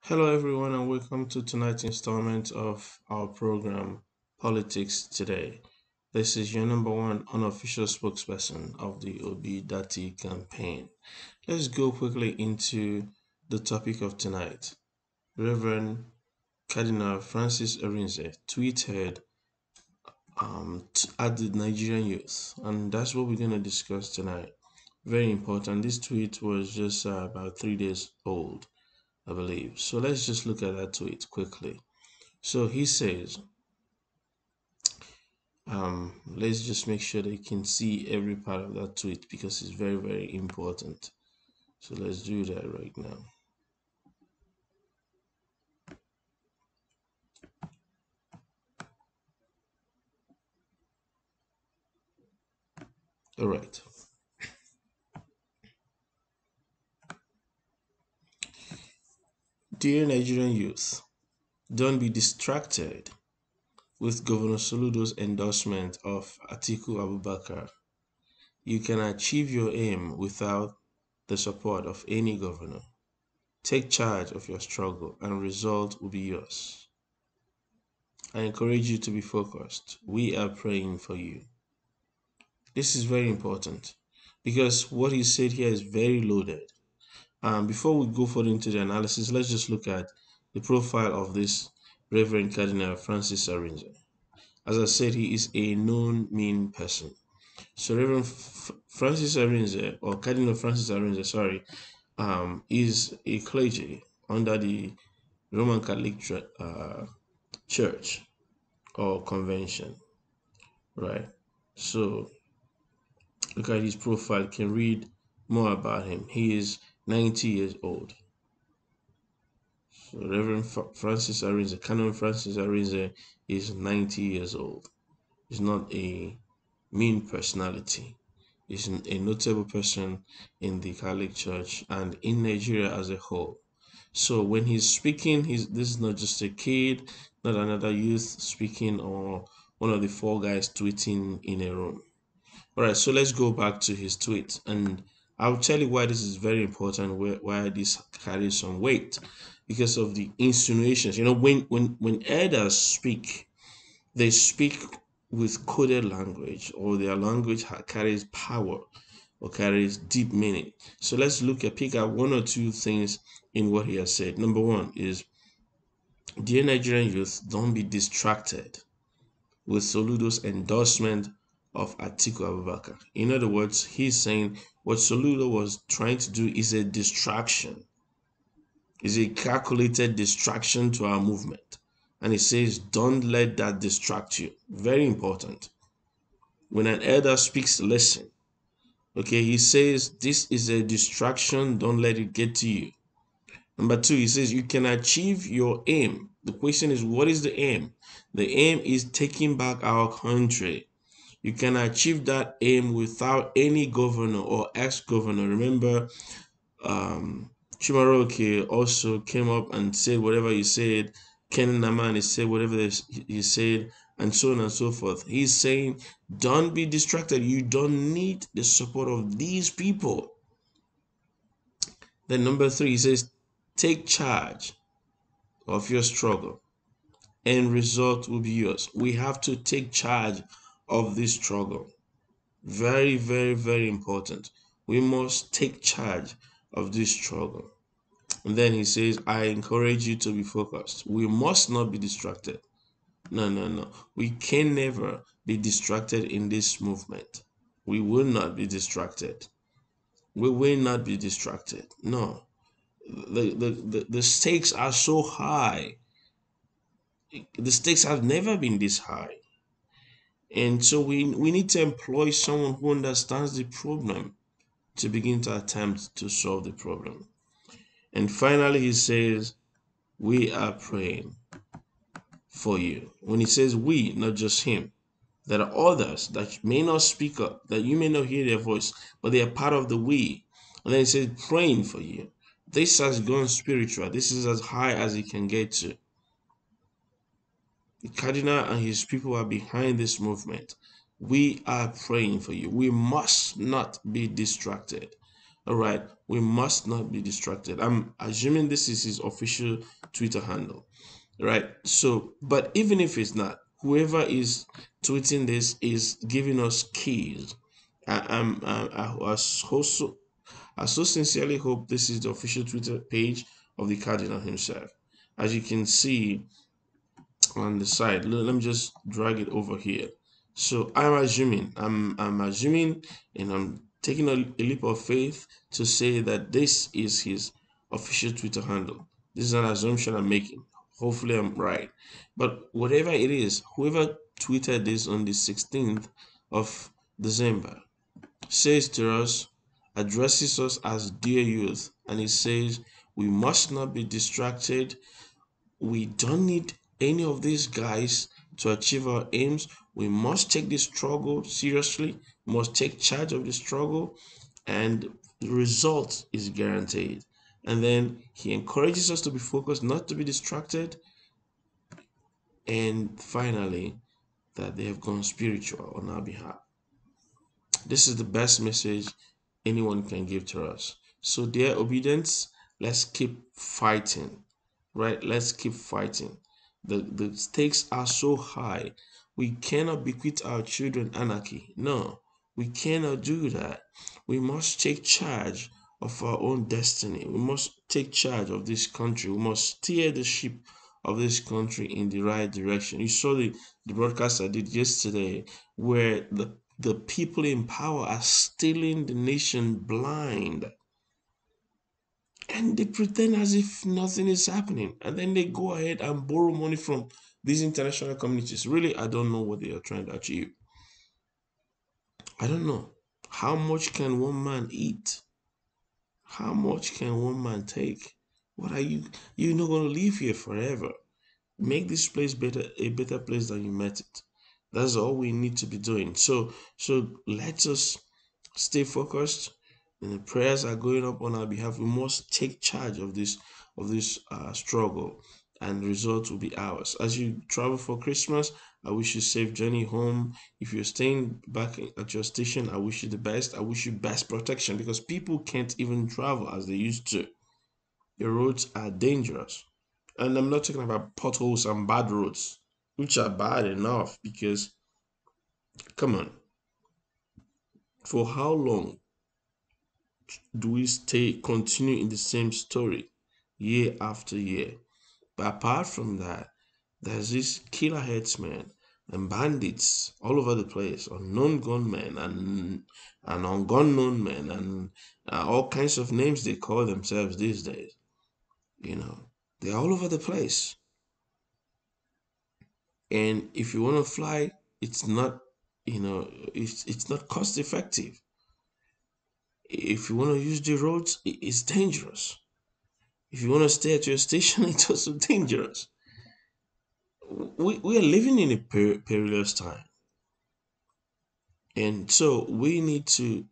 Hello, everyone, and welcome to tonight's installment of our program, Politics Today. This is your number one unofficial spokesperson of the Obi Dati campaign. Let's go quickly into the topic of tonight. Reverend Cardinal Francis Arinze tweeted at the Nigerian youth, and that's what we're going to discuss tonight. Very important. This tweet was just about 3 days old, I believe. So let's just look at that tweet quickly. So he says, let's just make sure they can see every part of that tweet because it's very, very important. So let's do that right now. All right. Dear Nigerian youth, don't be distracted with Governor Soludo's endorsement of Atiku Abubakar. You can achieve your aim without the support of any governor. Take charge of your struggle and result will be yours. I encourage you to be focused. We are praying for you. This is very important because what he said here is very loaded. Before we go further into the analysis, let's just look at the profile of this Reverend Cardinal Francis Arinze. As I said, he is a known mean person. So Reverend Francis Arinze, or Cardinal Francis Arinze, sorry, is a clergy under the Roman Catholic Church or convention, right? So look at his profile, you can read more about him. He is 90 years old. So Reverend Francis Arinze, Canon Francis Arinze is 90 years old. He's not a mean personality. He's a notable person in the Catholic Church and in Nigeria as a whole. So when he's speaking, this is not just a kid, not another youth speaking or one of the four guys tweeting in a room. All right, so let's go back to his tweet, and I'll tell you why this is very important, why this carries some weight, because of the insinuations. You know, when elders speak, they speak with coded language, or their language carries power or carries deep meaning. So let's pick out one or two things in what he has said. Number one is, dear Nigerian youth, don't be distracted with Soludo's endorsement of Atiku Abubakar. In other words, he's saying what Soludo was trying to do is a distraction, is a calculated distraction to our movement. And he says, don't let that distract you. Very important. When an elder speaks, listen. Okay, he says, this is a distraction, don't let it get to you. Number two, he says, you can achieve your aim. The question is, what is the aim? The aim is taking back our country. You can achieve that aim without any governor or ex-governor. Remember, Chimaroke also came up and said whatever he said. Ken Namani said whatever he said, and so on and so forth. He's saying, don't be distracted. You don't need the support of these people. Then number three, he says, take charge of your struggle and result will be yours. We have to take charge of this struggle. Very, very, very important. We must take charge of this struggle. And then he says, I encourage you to be focused. We must not be distracted. No, no, no. We can never be distracted in this movement. We will not be distracted. We will not be distracted. No. The stakes are so high. The stakes have never been this high. And so we need to employ someone who understands the problem to begin to attempt to solve the problem. And finally, he says, we are praying for you. When he says we, not just him, there are others that may not speak up, that you may not hear their voice, but they are part of the we. And then he says, praying for you. This has gone spiritual. This is as high as it can get to. The cardinal and his people are behind this movement. We are praying for you. We must not be distracted. All right, we must not be distracted. I'm assuming this is his official Twitter handle, right? So, but even if it's not, whoever is tweeting this is giving us keys. I so sincerely hope this is the official Twitter page of the Cardinal himself. As you can see on the side, let me just drag it over here. So I'm assuming, and I'm taking a leap of faith to say that this is his official Twitter handle. This is an assumption I'm making. Hopefully, I'm right. But whatever it is, whoever tweeted this on the 16th of December says to us, addresses us as dear youth, and he says, we must not be distracted. We don't need any of these guys to achieve our aims. We must take this struggle seriously, we must take charge of the struggle, and the result is guaranteed. And then he encourages us to be focused, not to be distracted, and finally, that they have gone spiritual on our behalf. This is the best message anyone can give to us. So, dear obedience, let's keep fighting, right? Let's keep fighting. The stakes are so high. We cannot bequeath our children anarchy. No, we cannot do that. We must take charge of our own destiny. We must take charge of this country. We must steer the ship of this country in the right direction. You saw the broadcast I did yesterday where the people in power are stealing the nation blind, and they pretend as if nothing is happening, and then they go ahead and borrow money from these international communities. Really, I don't know what they are trying to achieve. I don't know. How much can one man eat? How much can one man take? What are you? You're not going to live here forever. Make this place a better place than you met it. That's all we need to be doing. So let us stay focused, and the prayers are going up on our behalf. We must take charge of this struggle, and the results will be ours. As you travel for Christmas, I wish you safe journey home. If you're staying back at your station, I wish you the best. I wish you best protection, because people can't even travel as they used to. The roads are dangerous. And I'm not talking about potholes and bad roads, which are bad enough, because, come on, for how long do we continue in the same story year after year? But apart from that, there's this killer headsmen and bandits all over the place, unknown gunmen and ungun men, and all kinds of names they call themselves these days. You know, they're all over the place. And if you want to fly, it's not, it's not cost effective. If you want to use the roads, it's dangerous. If you want to stay at your station, it's also dangerous. We are living in a perilous time, and so we need to,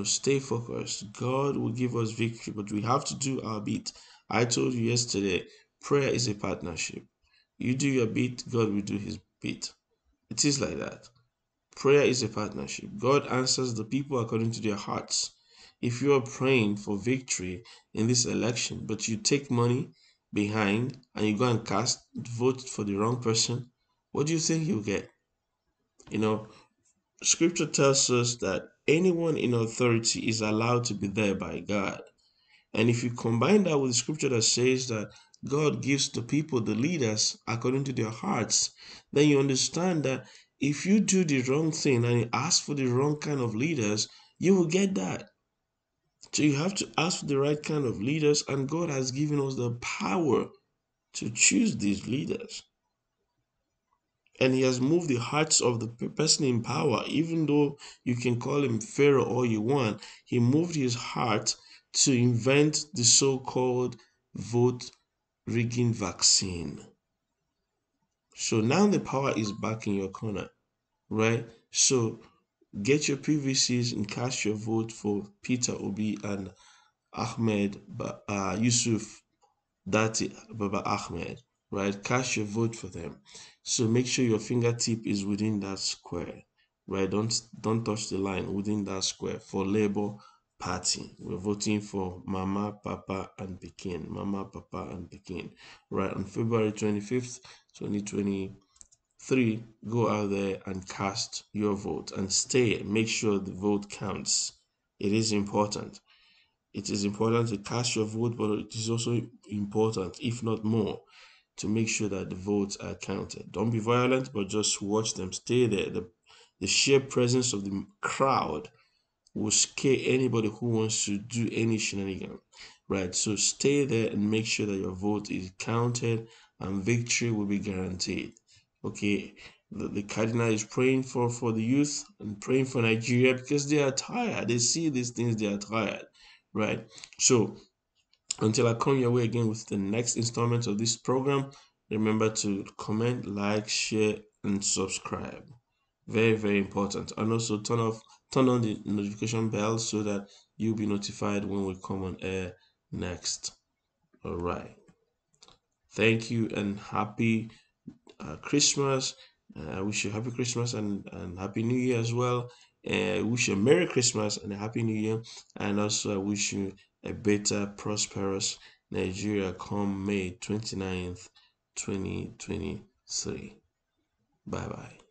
stay focused. God will give us victory, but we have to do our bit. I told you yesterday, prayer is a partnership. You do your bit, God will do his bit. It is like that. Prayer is a partnership. God answers the people according to their hearts. If you are praying for victory in this election, but you take money behind and you go and vote for the wrong person, what do you think you'll get? You know, scripture tells us that anyone in authority is allowed to be there by God. And if you combine that with the scripture that says that God gives the people the leaders according to their hearts, then you understand that if you do the wrong thing and you ask for the wrong kind of leaders, you will get that. So you have to ask for the right kind of leaders, and God has given us the power to choose these leaders. And he has moved the hearts of the person in power, even though you can call him Pharaoh all you want. He moved his heart to invent the so-called vote rigging vaccine. So now the power is back in your corner, right? So get your PVCs and cast your vote for Peter Obi and Ahmed Yusuf Dati Baba Ahmed, right? Cast your vote for them. So make sure your fingertip is within that square, right? Don't touch the line within that square for Labour party. We're voting for Mama, Papa, and Pekin. Mama, Papa, and Pekin. Right, on February 25th, 2023, go out there and cast your vote and stay. Make sure the vote counts. It is important. It is important to cast your vote, but it is also important, if not more, to make sure that the votes are counted. Don't be violent, but just watch them. Stay there. The sheer presence of the crowd will scare anybody who wants to do any shenanigan, right? So stay there and make sure that your vote is counted and victory will be guaranteed. Okay, the cardinal is praying for the youth and praying for Nigeria because they are tired. They see these things, they are tired, right? So until I come your way again with the next installment of this program, remember to comment, like, share, and subscribe. Very, very important. And also turn on the notification bell so that you'll be notified when we come on air next. All right. Thank you and happy Christmas. I wish you happy Christmas and happy New Year as well. I wish you a Merry Christmas and a Happy New Year. And also I wish you a better, prosperous Nigeria come May 29th, 2023. Bye bye.